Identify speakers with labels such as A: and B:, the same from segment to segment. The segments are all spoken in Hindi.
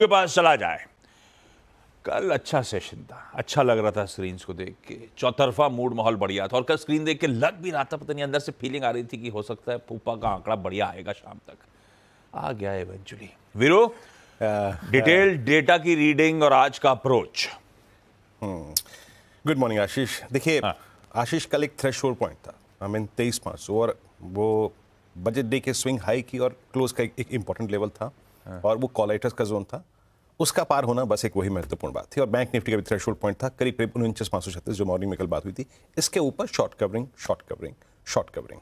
A: के पास चला जाए। कल अच्छा सेशन था, अच्छा लग रहा था स्क्रीन को देख के, चौतरफा मूड माहौल बढ़िया था। और कल स्क्रीन देख के लग भी रहा था, पता नहीं अंदर से फीलिंग आ रही थी कि हो सकता है फूफा का आंकड़ा बढ़िया आएगा शाम तक। आ गया इवेंचुअली। वीरो, डिटेल डेटा की रीडिंग और आज का अप्रोच।
B: गुड मॉर्निंग आशीष। देखिए
A: हाँ।
B: आशीष, कल एक थ्रेशोल्ड पॉइंट था, आई मीन 23,500, और वो बजट डे के स्विंग हाई की और क्लोज का एक इंपॉर्टेंट लेवल था। और वो कॉलाइटर्स का जोन था, उसका पार होना बस एक वही महत्वपूर्ण बात थी। और बैंक निफ्टी का भी थ्रेशोल्ड पॉइंट था करीब करीब 49,536, जो मॉर्निंग में कल बात हुई थी। इसके ऊपर short covering short covering short covering.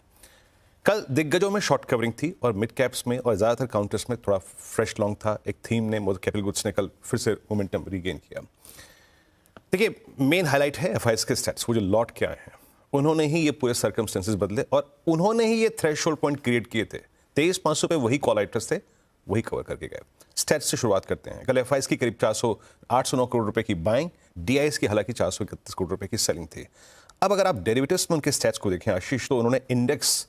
B: कल दिग्गजों में शॉर्ट कवरिंग थी और मिड कैप्स में और ज़्यादातर काउंटर्स में थोड़ा फ्रेश लॉन्ग था। एक थीम ने, कैपिटल गुड्स ने कल फिर से मोमेंटम रीगेन किया। देखिए, मेन हाईलाइट है एफआईएस के स्टैट्स, वो जो लौट के आए हैं, उन्होंने ही ये पूरे सर्कमस्टेंसेस बदले और उन्होंने ही ये थ्रेशोल्ड पॉइंट क्रिएट किए थे। 23,500 पे वही कॉल आइटर्स थे, वही कवर करके गए। स्टैट्स से शुरुआत करते हैं। कल एफआईएस की करीब 809 करोड़ रुपए की बाइंग, डीआईएस की हालांकि 431 करोड़ रुपए की सेलिंग थी। अब अगर आप डेरिवेटिव्स में उनके स्टैट्स को देखें आशीष, तो उन्होंने इंडेक्स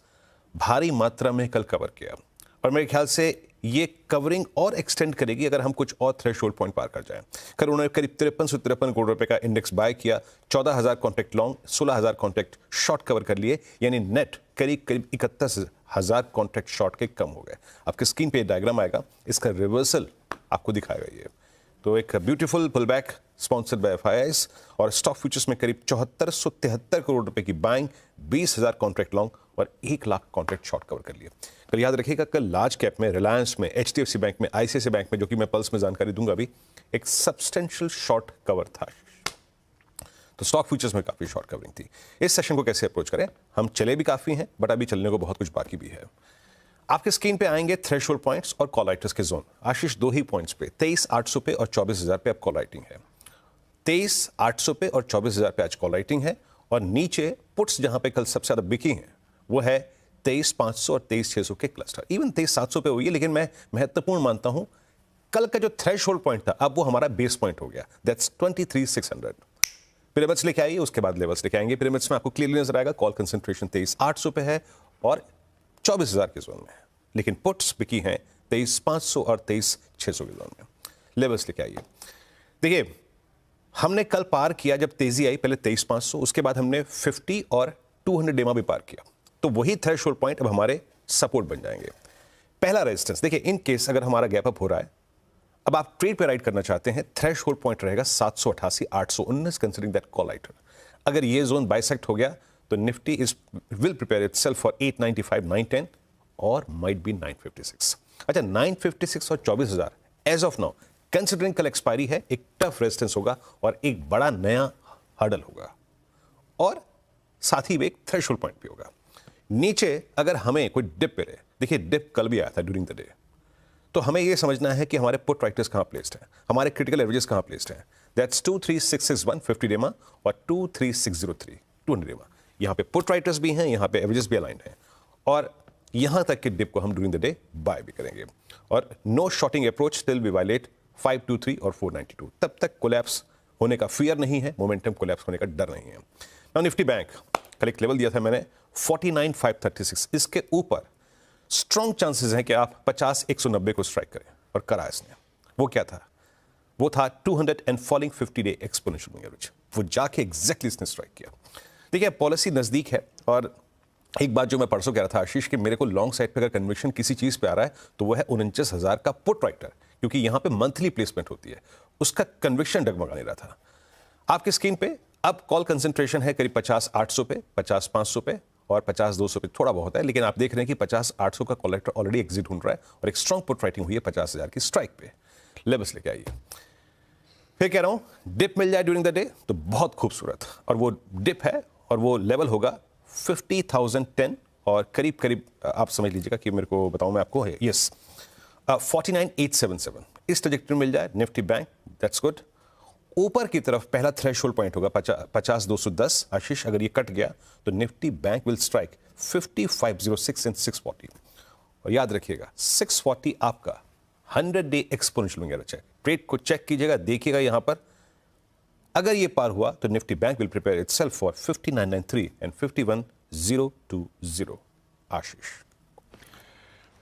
B: भारी मात्रा में कल कवर किया और मेरे ख्याल से ये कवरिंग और एक्सटेंड करेगी अगर हम कुछ और थ्रेशोल्ड पॉइंट पार कर जाएं। कल उन्होंने करीब 53 करोड़ रुपए का इंडेक्स बाय किया, 14,000 contract long, 16,000 contract short cover कर लिए, यानी नेट करीब करीब 31,000 कॉन्ट्रैक्ट शॉर्ट के कम हो गए। आपके स्क्रीन पे डायग्राम आएगा, इसका रिवर्सल आपको दिखाएगा ये। तो एक beautiful pull back sponsored by FIIs और स्टॉक फ्यूचर्स में करीब 7473 करोड़ रुपए की बाइंग, 20,000 कॉन्ट्रैक्ट लॉन्ग और 1 लाख कॉन्ट्रैक्ट शॉर्ट कवर कर लिए। कल याद रखिएगा, कल लार्ज कैप में रिलायंस में, एचडीएफसी बैंक में, आईसीआईसीआई बैंक में, जो कि मैं पल्स में जानकारी दूंगा अभी, एक सब्सटेंशियल शॉर्ट कवर था। तो स्टॉक फ्यूचर्स में काफी शॉर्ट कवरिंग थी। इस सेशन को कैसे अप्रोच करें? हम चले भी काफी हैं, बट अभी चलने को बहुत कुछ बाकी भी है। आपके स्क्रीन पे आएंगे थ्रेशोल्ड पॉइंट्स और कॉल राइटर्स के जोन। आशीष, दो ही पॉइंट्स पे 23,800 पे और 24,000 पे अब कॉल राइटिंग है। 23,800 पे और 24,000 पे आज कॉल राइटिंग है। और नीचे पुट्स जहां पे कल सबसे ज्यादा बिकी हैं वो है 23,500 और 23,600 के क्लस्टर। इवन 23,700 पे हुई है, लेकिन मैं महत्वपूर्ण मानता हूं कल का जो थ्रेशोल्ड पॉइंट था अब वो हमारा बेस पॉइंट हो गया, दैट्स 23,600। पिरामिड्स लेके आइए, उसके बाद लेवल्स लेके आएंगे। पिरामिड्स में आपको क्लियरली नजर आएगा कॉल कंसंट्रेशन 23,800 पे है और 24,000 के जोन में है, लेकिन पुट्स बिकी हैं 23,500 और 23,600 के जोन में। लेवल्स लेके आइए। देखिए, हमने कल पार किया जब तेजी आई, पहले 23,500, उसके बाद हमने 50 और 200 डेमा भी पार किया। तो वही थ्रेशोल्ड पॉइंट अब हमारे सपोर्ट बन जाएंगे। पहला रेजिस्टेंस देखिए, इन केस अगर हमारा गैप अप हो रहा है, अब आप ट्रेड पे राइड करना चाहते हैं, थ्रेशोल्ड पॉइंट रहेगा 788 819 कंसीडरिंग दैट कॉल आइटर। अगर ये जोन बाइसेक्ट हो गया तो Nifty will prepare itself for 895 910 और माइट बी 956। अच्छा, 956 और 24,000 एज ऑफ नाउ कंसीडरिंग कल एक्सपायरी है, एक टफ रेजिस्टेंस होगा और एक बड़ा नया हर्डल होगा और साथ ही में एक थ्रेशोल्ड पॉइंट भी होगा। नीचे अगर हमें कोई डिप पे रहे, देखिए डिप कल भी आया था ड्यूरिंग द डे, तो हमें यह समझना है कि हमारे पुट राइटर्स कहां प्लेस्ड हैं, हमारे क्रिटिकल एवरेजेस कहां प्लेस्ड हैं। दैट्स 23661 50 डेमा और 23603 200 डेमा। यहां पे पुट राइटर्स भी हैं, यहां पे एवरेजेस भी अलाइंड हैं और यहां तक के डिप को हम ड्यूरिंग द डे बाय भी करेंगे। और no shorting approach till we violate 523 और 492। तब तक कोलैप्स होने का फियर नहीं है, मोमेंटम कोलैप्स होने का डर नहीं है। नाउ निफ्टी बैंक कल एक लेवल दिया था मैंने 49,536, इसके ऊपर स्ट्रॉन्ग चांसेस हैं कि आप 50,190 को स्ट्राइक करें और करा इसने। वो क्या था? वो था 200 and falling 50 day exponential moving average. वो जाके एग्जैक्टली इसने स्ट्राइक किया। देखिए, पॉलिसी नजदीक है और एक बात जो मैं परसों कह रहा था आशीष, कि मेरे को लॉन्ग साइड पे अगर कन्विक्शन किसी चीज पे आ रहा है तो वो है 49,000 का पुट राइटर, क्योंकि यहां पे मंथली प्लेसमेंट होती है, उसका कन्विक्शन डगमगा नहीं रहा था। आपकी स्क्रीन पे अब कॉल कंसंट्रेशन है करीब 50,800 पे, 50,500 पे और 50,200 पे थोड़ा बहुत है, लेकिन आप देख रहे हैं कि 50,800 का कॉल राइटर ऑलरेडी एग्जिट ढूंढ रहा है और एक स्ट्रॉन्ग पुट राइटिंग हुई है 50,000 की स्ट्राइक पे। लेवल्स लेके आइए। फिर कह रहा हूं, डिप मिल जाए ड्यूरिंग द डे तो बहुत खूबसूरत, और वो डिप है और वो लेवल होगा 50,010 और करीब करीब आप समझ लीजिएगा कि मेरे को बताऊं मैं आपको, है यस 49,877। इस ट्रैजेक्टरी मिल जाए निफ्टी बैंक, दैट्स गुड। ऊपर की तरफ पहला थ्रेशोल्ड पॉइंट होगा 50,210। आशीष, अगर ये कट गया तो Nifty bank will strike 50,506 and 640। और याद रखिएगा 640 आपका 100 डे एक्सपोनेंशियल मूविंग एवरेज है। ट्रेड को चेक कीजिएगा, देखिएगा यहां पर अगर ये पार हुआ तो Nifty bank will prepare itself for 5993 and 51,020। Ashish,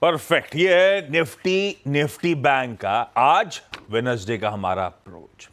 A: perfect. ये है निफ्टी बैंक का आज वेडनेसडे का हमारा अप्रोच।